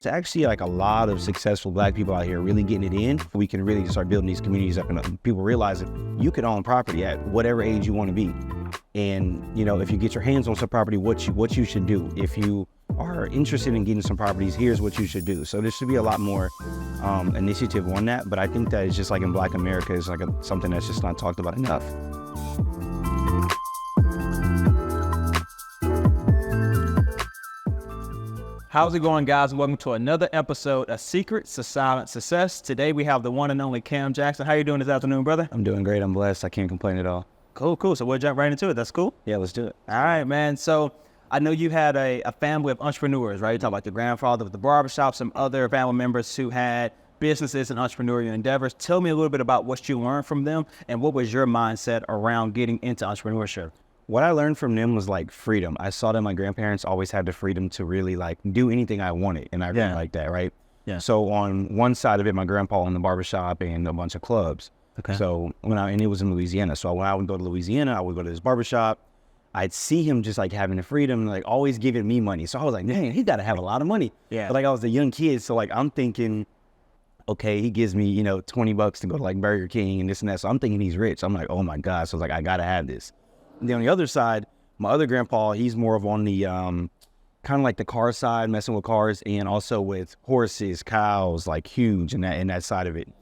It's actually like a lot of successful Black people out here really getting it in. We can really start building these communities up, and people realize that you can own property at whatever age you want to be. And, you know, if you get your hands on some property, what you should do. If you are interested in getting some properties, here's what you should do. So there should be a lot more initiative on that. But I think that it's just like in Black America, it's like something that's just not talked about enough. How's it going, guys? Welcome to another episode of Secrets to Silent Success. Today we have the one and only Cam Jackson. How you doing this afternoon, brother? I'm doing great. I'm blessed. I can't complain at all. Cool. So we'll jump right into it. That's cool? Yeah, let's do it. All right, man. So I know you had a family of entrepreneurs, right? You talk about your grandfather with the barbershop, some other family members who had businesses and entrepreneurial endeavors. Tell me a little bit about what you learned from them and what was your mindset around getting into entrepreneurship? What I learned from them was like freedom. I saw that my grandparents always had the freedom to really like do anything I wanted. And I really like that, right? Yeah. So on one side of it, my grandpa owned the barbershop and a bunch of clubs. Okay. So and it was in Louisiana. So when I would go to Louisiana, I would go to this barbershop. I'd see him just like having the freedom, like always giving me money. So I was like, dang, he got to have a lot of money. Yeah. But like I was a young kid. So like I'm thinking, okay, he gives me, $20 to go to like Burger King and this and that. So I'm thinking he's rich. I'm like, oh my God. So I was like, I got to have this. And then on the other side, my other grandpa, he's more of on the kind of like the car side, messing with cars, and also with horses, cows, like huge in that side of it.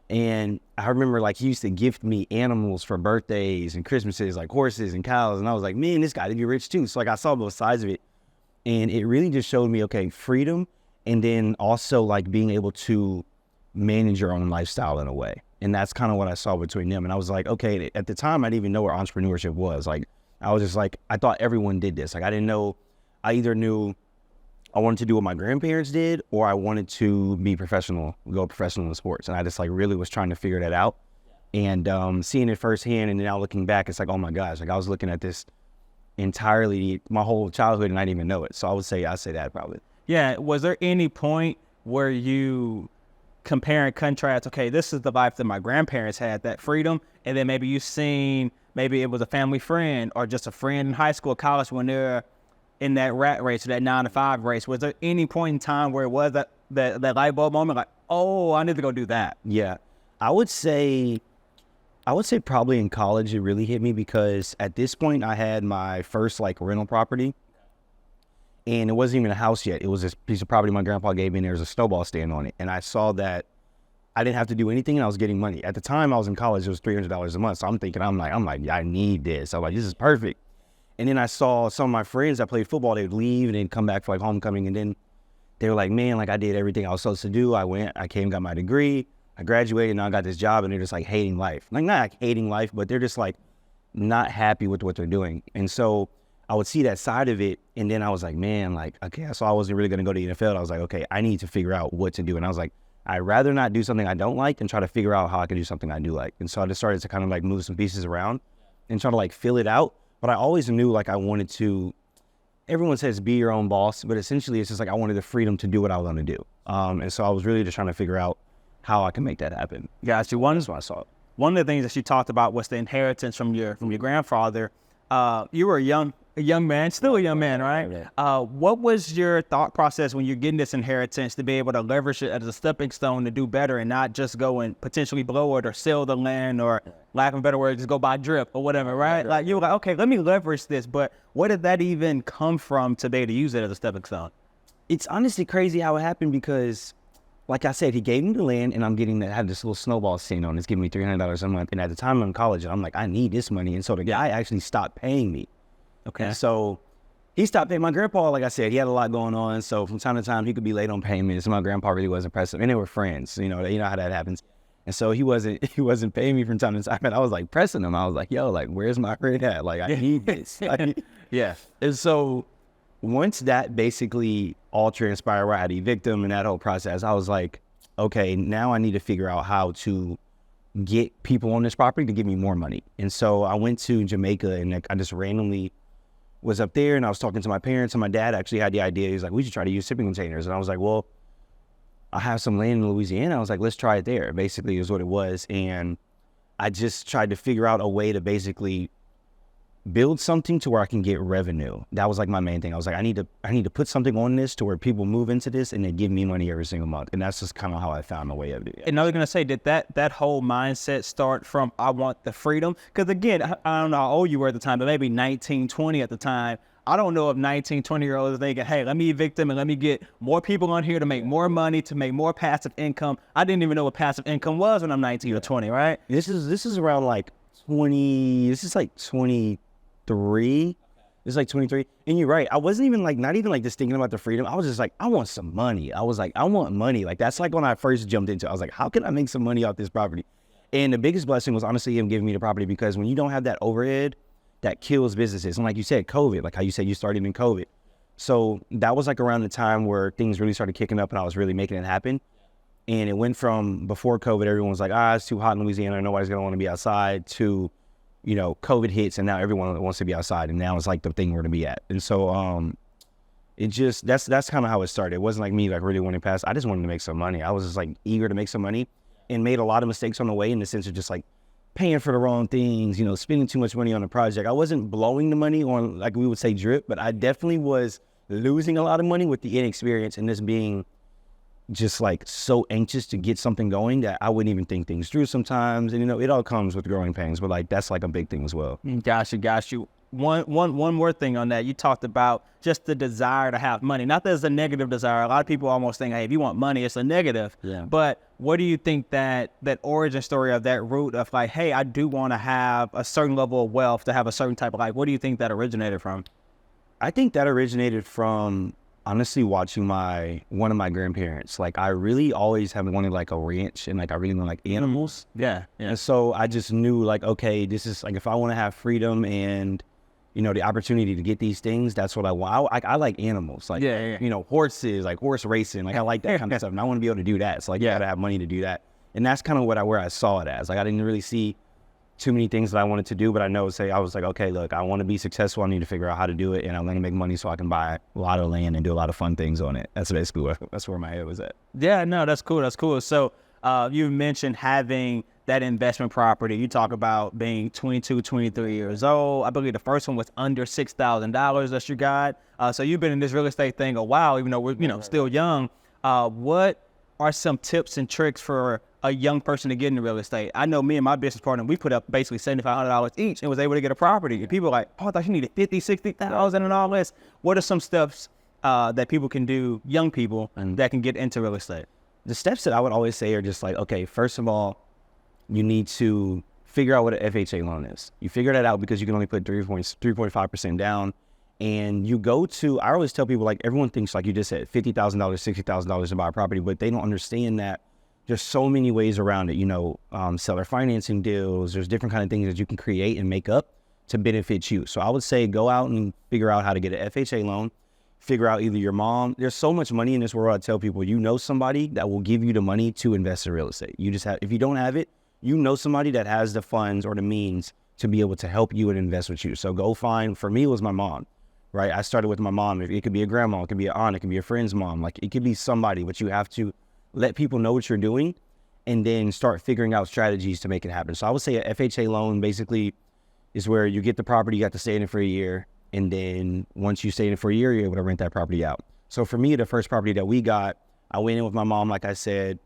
And I remember like he used to gift me animals for birthdays and Christmases, like horses and cows. And I was like, man, this guy to be rich too. So like I saw both sides of it. And it really just showed me, okay, freedom. And then also like being able to manage your own lifestyle in a way. And that's kind of what I saw between them. And I was like, okay, at the time, I didn't even know what entrepreneurship was. Like, I was just like, I thought everyone did this. Like, I didn't know, I either knew I wanted to do what my grandparents did, or I wanted to be go professional in sports. And I just like really was trying to figure that out. And seeing it firsthand and now looking back, it's like, oh my gosh, like I was looking at this entirely my whole childhood and I didn't even know it. So I say that probably. Yeah. Was there any point where you compare and contrast, okay, this is the life that my grandparents had, that freedom, and then maybe you've seen, maybe it was a family friend or just a friend in high school, college, when they're in that rat race or that 9-to-5 race? Was there any point in time where it was that light bulb moment, like, oh, I need to go do that? Yeah, I would say probably in college it really hit me, because at this point I had my first like rental property. And it wasn't even a house yet. It was this piece of property my grandpa gave me, and there was a snowball stand on it. And I saw that I didn't have to do anything, and I was getting money. At the time I was in college, it was $300 a month. So I'm thinking, I'm like, I need this. I'm like, this is perfect. And then I saw some of my friends that played football, they would leave and they'd come back for like homecoming. And then they were like, man, like I did everything I was supposed to do. I came, got my degree, I graduated, and now I got this job, and they're just like hating life. Like not like hating life, but they're just like not happy with what they're doing. And so I would see that side of it, and then I was like, man, like, okay, so I wasn't really going to go to the NFL. I was like, okay, I need to figure out what to do. And I was like, I'd rather not do something I don't like than try to figure out how I can do something I do like. And so I just started to kind of like move some pieces around and try to like fill it out. But I always knew like I wanted to, everyone says be your own boss, but essentially it's just like I wanted the freedom to do what I was going to do. And so I was really just trying to figure out how I can make that happen. Gotcha. That's what I saw. One of the things that you talked about was the inheritance from your grandfather. You were a young man, still a young man, right? Yeah. What was your thought process when you're getting this inheritance to be able to leverage it as a stepping stone to do better and not just go and potentially blow it or sell the land or, lack of a better word, just go buy drip or whatever, right? Like you were like, okay, let me leverage this, but where did that even come from to be able to use it as a stepping stone? It's honestly crazy how it happened, because like I said, he gave me the land, and I'm getting to have this little snowball stand on. It's giving me $300 a month. And at the time I'm in college, I'm like, I need this money. And so the guy actually stopped paying me. Okay. And so he stopped paying. My grandpa, like I said, he had a lot going on. So from time to time, he could be late on payments. And my grandpa really wasn't pressing. And they were friends. You know how that happens. And so he wasn't paying me from time to time. And I was like pressing him. I was like, yo, like, where's my rent at? Like, I need this. Yeah. And so once that basically all transpired, where I had to evict him and that whole process, I was like, okay, now I need to figure out how to get people on this property to give me more money. And so I went to Jamaica, and I just randomly was up there, and I was talking to my parents, and my dad actually had the idea. He's like, we should try to use shipping containers. And I was like, well, I have some land in Louisiana. I was like, let's try it there, basically is what it was. And I just tried to figure out a way to basically build something to where I can get revenue. That was like my main thing. I was like, I need to put something on this to where people move into this and they give me money every single month. And that's just kind of how I found my way of it. And I was gonna say, did that whole mindset start from I want the freedom? Because again, I don't know how old you were at the time, but maybe 19, 20 at the time. I don't know if 19, 20-year-olds are thinking, hey, let me evict them and let me get more people on here to make more money, to make more passive income. I didn't even know what passive income was when I'm 19 or 20, right? This is around like 20. This is like 23. This is like 23. And you're right. I wasn't even like, not even like just thinking about the freedom. I was just like, I want some money. I was like, I want money. Like, that's like when I first jumped into it. I was like, how can I make some money off this property? And the biggest blessing was honestly him giving me the property, because when you don't have that overhead, that kills businesses. And like you said, COVID, like how you said you started in COVID. So that was like around the time where things really started kicking up and I was really making it happen. And it went from before COVID, everyone was like, it's too hot in Louisiana, nobody's going to want to be outside, to, you know, COVID hits and now everyone wants to be outside, and now it's like the thing we're to be at. And so it just, that's kind of how it started. It wasn't like me like really wanting past. I just wanted to make some money. I was just like eager to make some money, and made a lot of mistakes on the way, in the sense of just like paying for the wrong things, you know, spending too much money on the project. I wasn't blowing the money on, like we would say, drip, but I definitely was losing a lot of money with the inexperience and this being just like so anxious to get something going that I wouldn't even think things through sometimes. And, you know, it all comes with growing pains, but like, that's like a big thing as well. Got you. One more thing on that. You talked about just the desire to have money. Not that it's a negative desire. A lot of people almost think, hey, if you want money, it's a negative. Yeah. But what do you think that origin story of that root of like, hey, I do want to have a certain level of wealth to have a certain type of life? What do you think that originated from? I think that originated from honestly watching one of my grandparents. Like, I really always have wanted like a ranch, and like I really want like animals. Yeah. And so I just knew like, okay, this is like, if I want to have freedom and, you know, the opportunity to get these things, that's what I want. I like animals, like, you know, horses, like horse racing. Like, I like that kind of stuff, and I want to be able to do that. So like, you got to have money to do that. And that's kind of where I saw it as. Like, I didn't really see too many things that I wanted to do, but I was like, okay, look, I want to be successful. I need to figure out how to do it, and I want to make money so I can buy a lot of land and do a lot of fun things on it. That's basically that's where my head was at. Yeah, no, that's cool. So you mentioned having that investment property. You talk about being 22, 23 years old. I believe the first one was under $6,000 that you got. So you've been in this real estate thing a while, even though we're, you know, still young. What are some tips and tricks for a young person to get into real estate? I know me and my business partner, we put up basically $7,500 each and was able to get a property. And people are like, I thought you needed $50,000, $60,000 and all this. What are some steps that people can do, young people, that can get into real estate? The steps that I would always say are just like, okay, first of all, you need to figure out what an FHA loan is. You figure that out because you can only put 3.5% down. And you go to, I always tell people, like, everyone thinks, like you just said, $50,000, $60,000 to buy a property, but they don't understand that there's so many ways around it. You know, seller financing deals, there's different kind of things that you can create and make up to benefit you. So I would say go out and figure out how to get an FHA loan. Figure out either your mom. There's so much money in this world. I tell people, you know somebody that will give you the money to invest in real estate. You just have, if you don't have it, you know somebody that has the funds or the means to be able to help you and invest with you. So go find, for me, it was my mom, right? I started with my mom. It could be a grandma, it could be an aunt, it could be a friend's mom. Like, it could be somebody, but you have to let people know what you're doing and then start figuring out strategies to make it happen. So I would say a FHA loan basically is where you get the property, you got to stay in it for a year. And then once you stay in it for a year, you're able to rent that property out. So for me, the first property that we got, I went in with my mom, like I said,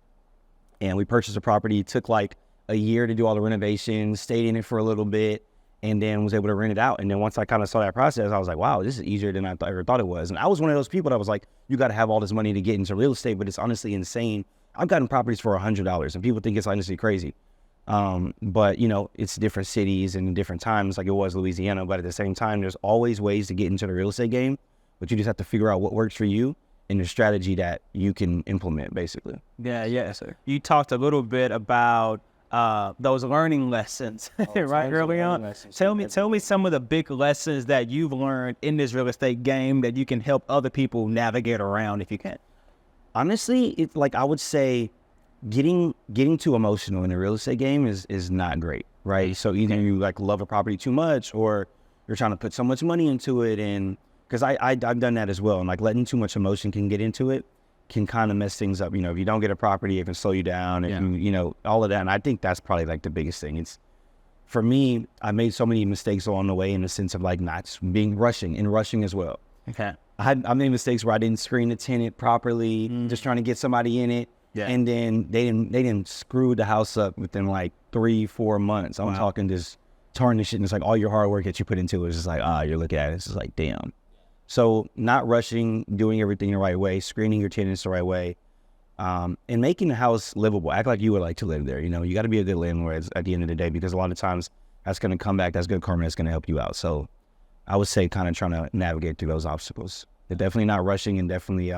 and we purchased a property. It took like a year to do all the renovations, stayed in it for a little bit, and then was able to rent it out. And then once I kind of saw that process, I was like, wow, this is easier than I ever thought it was. And I was one of those people that was like, you got to have all this money to get into real estate, but it's honestly insane. I've gotten properties for $100, and people think it's honestly crazy. But you know, it's different cities and different times, like it was Louisiana, but at the same time, there's always ways to get into the real estate game, but you just have to figure out what works for you and the strategy that you can implement, basically. Yeah. Sir. You talked a little bit about those learning lessons, right, early on. Tell me some of the big lessons that you've learned in this real estate game that you can help other people navigate around, if you can. Honestly, it's like, I would say, getting too emotional in the real estate game is not great, right? So either you like love a property too much, or you're trying to put so much money into it, and because I've done that as well, and like letting too much emotion can get into it can kind of mess things up. You know, if you don't get a property, it can slow you down, and you know, all of that. And I think that's probably like the biggest thing. It's for me, I made so many mistakes along the way in the sense of like not being rushing as well. Okay. I made mistakes where I didn't screen the tenant properly, just trying to get somebody in it. Yeah. And then they didn't screw the house up within like 3-4 months. I'm talking just tarnish it. And it's like all your hard work that you put into it is just like, you're looking at it. It's just like, damn. So not rushing, doing everything the right way, screening your tenants the right way, and making the house livable. Act like you would like to live there. You know, you got to be a good landlord at the end of the day, because a lot of times that's going to come back. That's good karma. That's going to help you out. So I would say kind of trying to navigate through those obstacles. But definitely not rushing, and definitely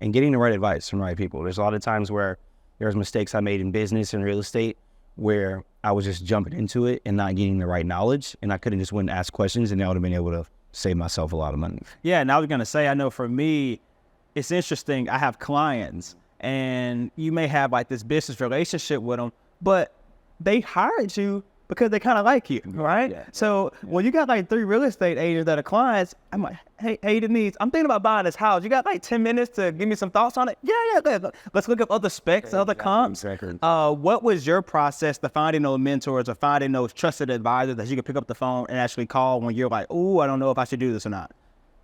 and getting the right advice from the right people. There's a lot of times where there's mistakes I made in business and real estate where I was just jumping into it and not getting the right knowledge, and I could have just went and asked questions, and I would have been able to save myself a lot of money. Yeah, and I was going to say, I know for me, it's interesting. I have clients, and you may have like this business relationship with them, but they hired you because they kind of like you, right? Yeah. So when you got like 3 real estate agents that are clients, I'm like, hey Denise, I'm thinking about buying this house. You got like 10 minutes to give me some thoughts on it? Yeah. Let's look up other specs, other comps. Exactly. What was your process to finding those mentors or finding those trusted advisors that you could pick up the phone and actually call when you're like, oh, I don't know if I should do this or not?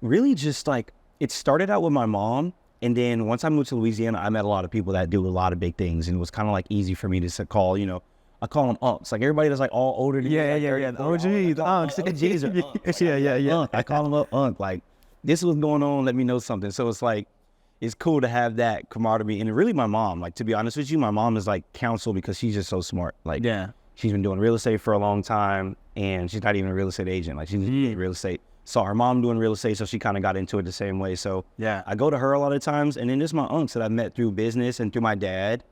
Really just like, it started out with my mom. And then once I moved to Louisiana, I met a lot of people that do a lot of big things. And it was kind of like easy for me to call, you know, I call them unks. Like everybody that's like all older than me. Yeah. The OGs, the unks. Yeah. I call them up unk. Like, this is what's going on. Let me know something. So it's like, it's cool to have that camaraderie. And really my mom, like, to be honest with you, my mom is like counsel because she's just so smart. Like, she's been doing real estate for a long time, and she's not even a real estate agent. Like, she's in real estate. Saw her mom doing real estate, so she kind of got into it the same way. So I go to her a lot of times, and then there's my unks that I met through business and through my dad.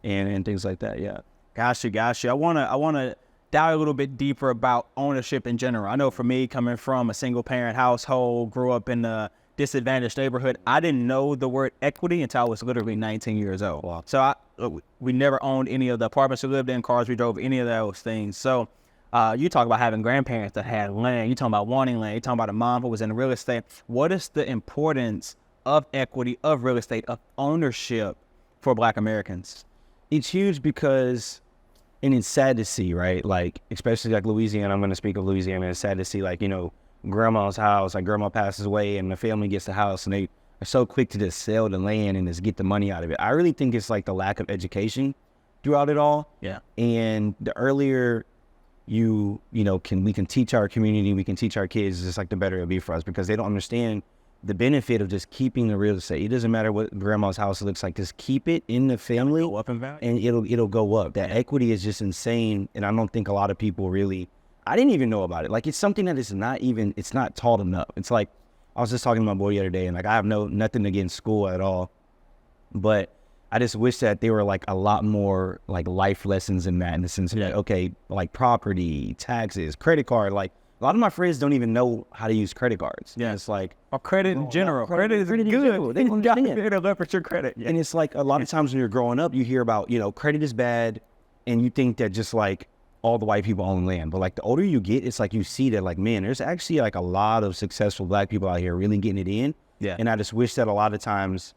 And things like that. Yeah. Got you. I wanna dive a little bit deeper about ownership in general. I know for me, coming from a single parent household, grew up in a disadvantaged neighborhood, I didn't know the word equity until I was literally 19 years old. Wow. So we never owned any of the apartments we lived in, cars we drove, any of those things. So you talk about having grandparents that had land. You talking about wanting land. You talking about a mom who was in real estate. What is the importance of equity, of real estate, of ownership for Black Americans? It's huge because, and it's sad to see, right? Like, especially like Louisiana, I'm going to speak of Louisiana. It's sad to see, like, you know, grandma's house, like grandma passes away and the family gets the house and they are so quick to just sell the land and just get the money out of it. I really think it's like the lack of education throughout it all. Yeah. And the earlier we can teach our community, we can teach our kids, just like the better it'll be for us, because they don't understand the benefit of just keeping the real estate. It doesn't matter what grandma's house looks like, just keep it in the family. It'll go up in value. And it'll go up. That equity is just insane, and I don't think a lot of people really, I didn't even know about it. Like, it's something that is not even, it's not taught enough. It's like, I was just talking to my boy the other day, and like, I have nothing against school at all, but I just wish that there were like a lot more like life lessons in that, in the sense of like, okay, like property, taxes, credit card. Like, a lot of my friends don't even know how to use credit cards. Yeah. And it's like, or credit in general. Credit is good. They don't understand. You gotta leverage your credit. Yeah. And it's like a lot of times when you're growing up, you hear about, you know, credit is bad, and you think that just like all the white people own land. But like the older you get, it's like you see that like, man, there's actually like a lot of successful Black people out here really getting it in. Yeah. And I just wish that a lot of times,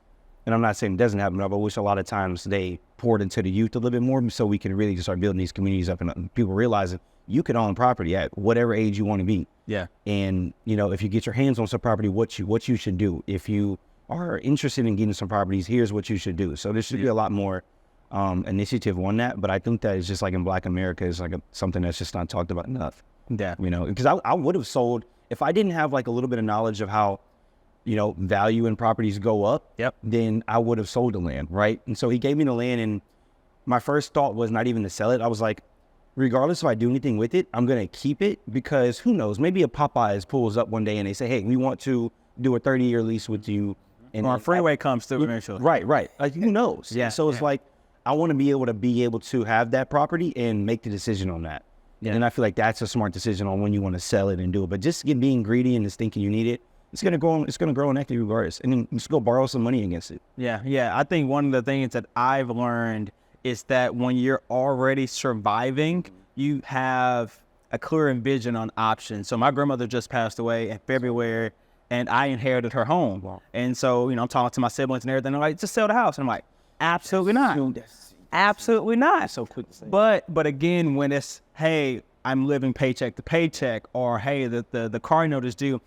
and I'm not saying it doesn't happen, but I wish a lot of times they poured into the youth a little bit more, so we can really just start building these communities up and people realizing you can own property at whatever age you want to be. Yeah. And, you know, if you get your hands on some property, what you should do. If you are interested in getting some properties, here's what you should do. So there should be a lot more initiative on that. But I think that it's just like in Black America, is like something that's just not talked about enough. Yeah. You know, because I would have sold, if I didn't have like a little bit of knowledge of how, you know, value in properties go up, then I would have sold the land, right? And so he gave me the land, and my first thought was not even to sell it. I was like, regardless if I do anything with it, I'm going to keep it, because who knows, maybe a Popeyes pulls up one day and they say, hey, we want to do a 30-year lease with you. And or a freeway comes through eventually. Right. Like, who knows? Yeah. So it's like, I want to be able to have that property and make the decision on that. Yeah. And I feel like that's a smart decision on when you want to sell it and do it. But just being greedy and just thinking you need it, it's going to grow in equity regardless. And then just go borrow some money against it. Yeah. I think one of the things that I've learned is that when you're already surviving, you have a clear vision on options. So my grandmother just passed away in February, and I inherited her home. Wow. And so, you know, I'm talking to my siblings and everything. They're like, just sell the house. And I'm like, absolutely not. Absolutely not. So quick to say. But again, when it's, hey, I'm living paycheck to paycheck, or hey, the car note is due,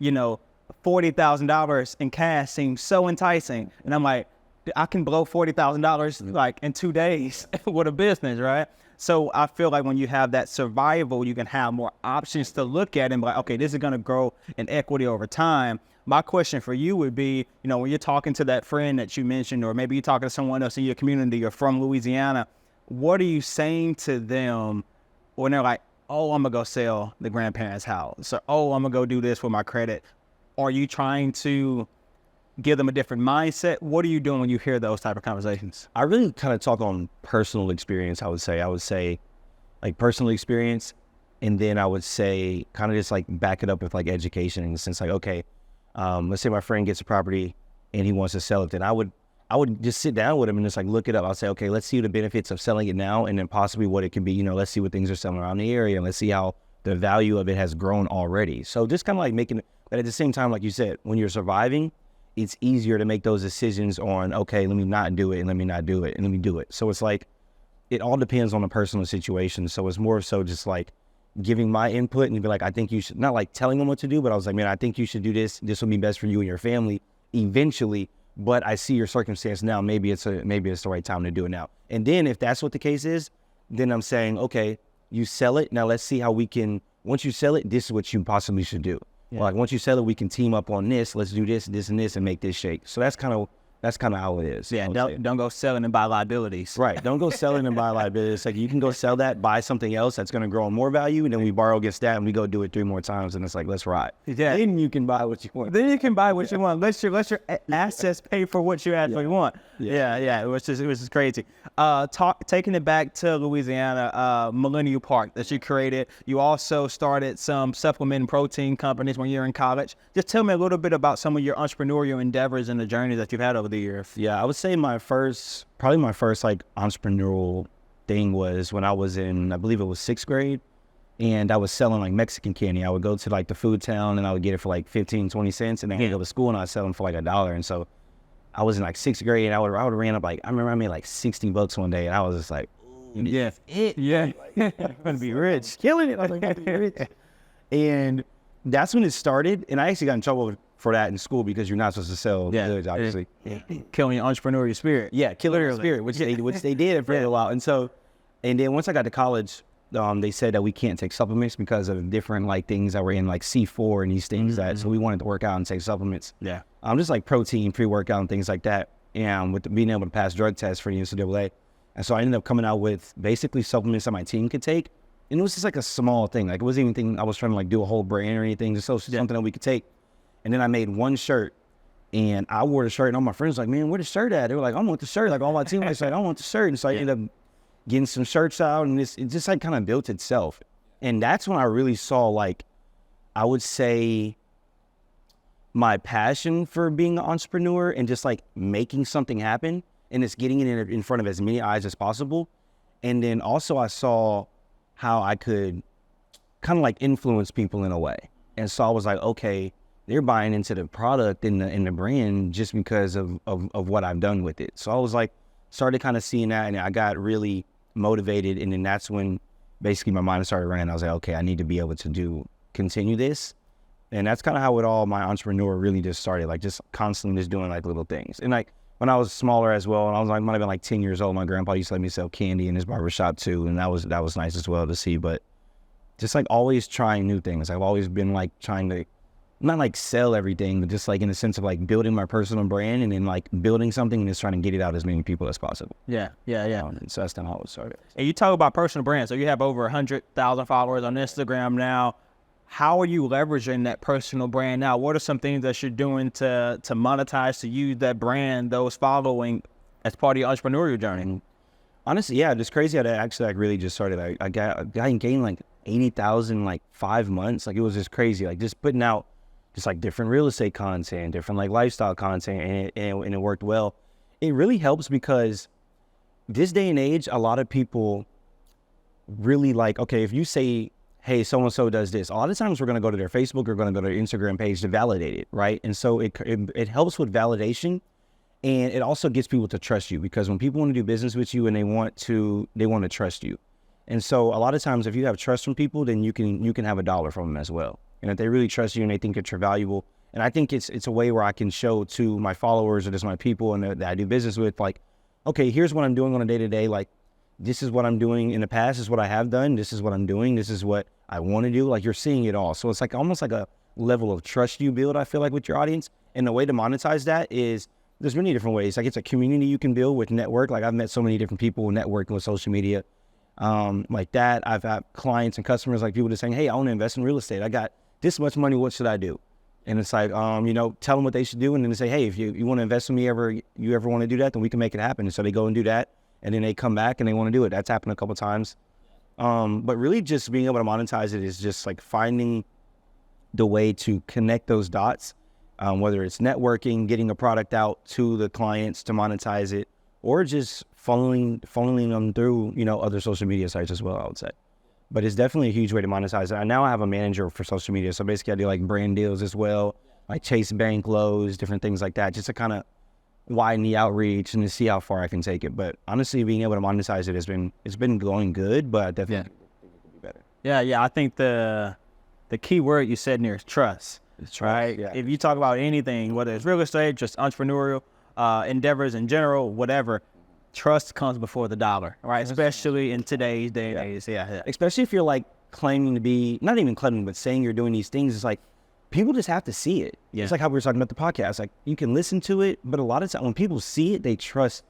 $40,000 in cash seems so enticing, and I'm like, I can blow $40,000 like in 2 days with a business, right? So I feel like when you have that survival, you can have more options to look at and be like, okay, this is going to grow in equity over time. My question for you would be, when you're talking to that friend that you mentioned, or maybe you're talking to someone else in your community or from Louisiana, what are you saying to them when they're like, oh, I'm going to go sell the grandparents' house, or oh, I'm going to go do this with my credit? Are you trying to give them a different mindset? What are you doing when you hear those type of conversations? I really kind of talk on personal experience. I would say like personal experience. And then I would say kind of just like back it up with like education, in the sense like, okay, let's say my friend gets a property and he wants to sell it. Then I would just sit down with him and just like look it up. I'll say, okay, let's see the benefits of selling it now, and then possibly what it can be. Let's see what things are selling around the area, and let's see how the value of it has grown already. So just kind of like making, but at the same time, like you said, when you're surviving, it's easier to make those decisions on, okay, let me not do it, and let me not do it, and let me do it. So it's like, it all depends on the personal situation. So it's more so just like giving my input and be like, I think you should, not like telling them what to do, but I was like, man, I think you should do this. This will be best for you and your family eventually. But I see your circumstance now. Maybe it's the right time to do it now. And then if that's what the case is, then I'm saying, okay, you sell it. Now let's see how we can, once you sell it, this is what you possibly should do. Yeah. Like once you sell it, we can team up on this. Let's do this, this, and this, and make this shake. So that's kind of how it is. Yeah, don't go selling and buy liabilities. Right. Don't go selling and buy liabilities. Like you can go sell that, buy something else that's going to grow in more value, and then we borrow against that, and we go do it 3 more times, and it's like, let's ride. Yeah. Then you can buy what you want. Then you can buy what you want. Let your assets pay for what you actually want. Yeah. It was just crazy. Taking it back to Louisiana, Millennial Park that you created. You also started some supplement protein companies when you were in college. Just tell me a little bit about some of your entrepreneurial endeavors and the journey that you've had over the years. Yeah, I would say my first like entrepreneurial thing was when I was in, I believe it was 6th grade, and I was selling like Mexican candy. I would go to like the food town and I would get it for like 15, 20 cents, and then I'd go to school and I'd sell them for like $1. And so I was in like 6th grade, and I would ran up like, I remember I made like $60 one day, and I was just like, yeah, I'm gonna be rich, killing it. I was like, I'm gonna be rich. And that's when it started, and I actually got in trouble for that in school because you're not supposed to sell goods, obviously. Killing your entrepreneurial spirit. Yeah, killing your spirit, which they did for a while. And then once I got to college, they said that we can't take supplements because of different like things that were in like C4 and these things so we wanted to work out and take supplements. Yeah. Just like protein, pre-workout and things like that. And with being able to pass drug tests for the NCAA. And so I ended up coming out with basically supplements that my team could take. And it was just like a small thing. Like it wasn't anything I was trying to like do a whole brand or anything, just something that we could take. And then I made one shirt, and I wore the shirt, and all my friends were like, man, where the shirt at? They were like, I want the shirt. Like all my teammates said, I want the shirt. And so I ended up getting some shirts out, and it just like kind of built itself. And that's when I really saw, like, I would say my passion for being an entrepreneur and just like making something happen and just getting it in front of as many eyes as possible. And then also I saw how I could kind of like influence people in a way. And so I was like, okay, they're buying into the product and the brand just because of what I've done with it. So I was like, started kind of seeing that, and I got really motivated. And then that's when basically my mind started running. I was like, okay, I need to be able to continue this. And that's kind of how my entrepreneur really just started, like just constantly just doing like little things. And like when I was smaller as well, and I was like, might have been like 10 years old, my grandpa used to let me sell candy in his barbershop too. And that was nice as well to see. But just like always trying new things. I've always been like trying to not like sell everything, but just like in the sense of like building my personal brand and then like building something and just trying to get it out as many people as possible. Yeah. So that's kind of how it started. And you talk about personal brand. So you have over 100,000 followers on Instagram now. How are you leveraging that personal brand now? What are some things that you're doing to monetize, to use that brand, those following as part of your entrepreneurial journey? Honestly, yeah, it's crazy how that actually like really just started. I gained like 80,000 like 5 months. Like it was just crazy. Like just putting out just like different real estate content, different like lifestyle content, and it worked well. It really helps because this day and age, a lot of people really like, okay, if you say, hey, so-and-so does this, a lot of times we're going to go to their Facebook or going to go to their Instagram page to validate it, right? And so it helps with validation. And it also gets people to trust you, because when people want to do business with you and they want to trust you. And so a lot of times if you have trust from people, then you can have a dollar from them as well. And if they really trust you and they think that you're valuable, and I think it's a way where I can show to my followers or just my people and that I do business with, like, okay, here's what I'm doing on a day-to-day. Like, this is what I'm doing in the past, this is what I have done, this is what I'm doing, this is what I want to do. Like, you're seeing it all. So it's like almost like a level of trust you build, I feel like, with your audience. And the way to monetize that is, there's many different ways. Like, it's a community you can build with network. Like, I've met so many different people networking with social media. Like that. I've had clients and customers, like people just saying, hey, I want to invest in real estate. I got this much money. What should I do? And it's like, tell them what they should do. And then they say, hey, if you want to invest in me, you ever want to do that, then we can make it happen. And so they go and do that. And then they come back and they want to do it. That's happened a couple of times. But really just being able to monetize it is just like finding the way to connect those dots, whether it's networking, getting a product out to the clients to monetize it, or just funneling them through, other social media sites as well, I would say. But it's definitely a huge way to monetize it. And now I have a manager for social media. So basically I do like brand deals as well, like Chase Bank, Lowe's, different things like that, just to kind of widen the outreach and to see how far I can take it. But honestly, being able to monetize it it's been going good, but I definitely think it could be better. Yeah. I think the key word you said in there is trust. It's trust, right? yeah. If you talk about anything, whether it's real estate, just entrepreneurial endeavors in general, whatever, trust comes before the dollar, right? Especially in today's day and age. Yeah. Especially if you're like claiming to be, not even claiming, but saying you're doing these things. It's like, people just have to see it. Yeah. It's like how we were talking about the podcast. Like, you can listen to it, but a lot of times when people see it, their trust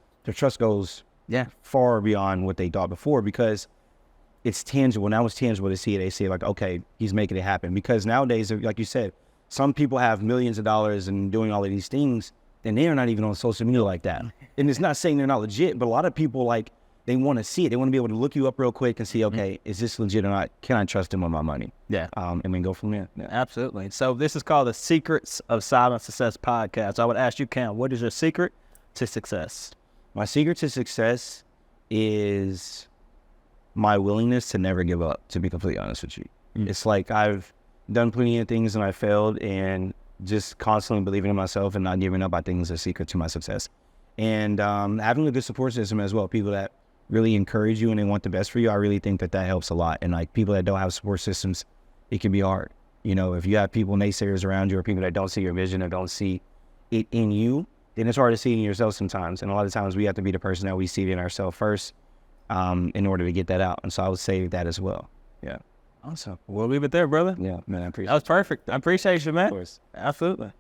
goes far beyond what they thought before, because it's tangible. Now it's tangible to see it. They see like, okay, he's making it happen. Because nowadays, like you said, some people have millions of dollars and doing all of these things, and they are not even on social media like that. And it's not saying they're not legit, but a lot of people, like, they want to see it. They want to be able to look you up real quick and see, okay, is this legit or not? Can I trust him with my money? Yeah. And then go from there. Yeah. Absolutely. So this is called the Secrets of Silent Success podcast. I would ask you, Cam, what is your secret to success? My secret to success is my willingness to never give up, to be completely honest with you. It's like I've done plenty of things and I failed, and just constantly believing in myself and not giving up, I think, is a secret to my success. And having a good support system as well, people that really encourage you and they want the best for you, I really think that helps a lot. And like people that don't have support systems, it can be hard. If you have people, naysayers around you, or people that don't see your vision or don't see it in you, then it's hard to see it in yourself sometimes. And a lot of times we have to be the person that we see it in ourselves first in order to get that out. And so I would say that as well. Yeah. Awesome. We'll leave it there, brother. Yeah, man, I appreciate it. That was perfect. I appreciate you, man. Of course. Absolutely.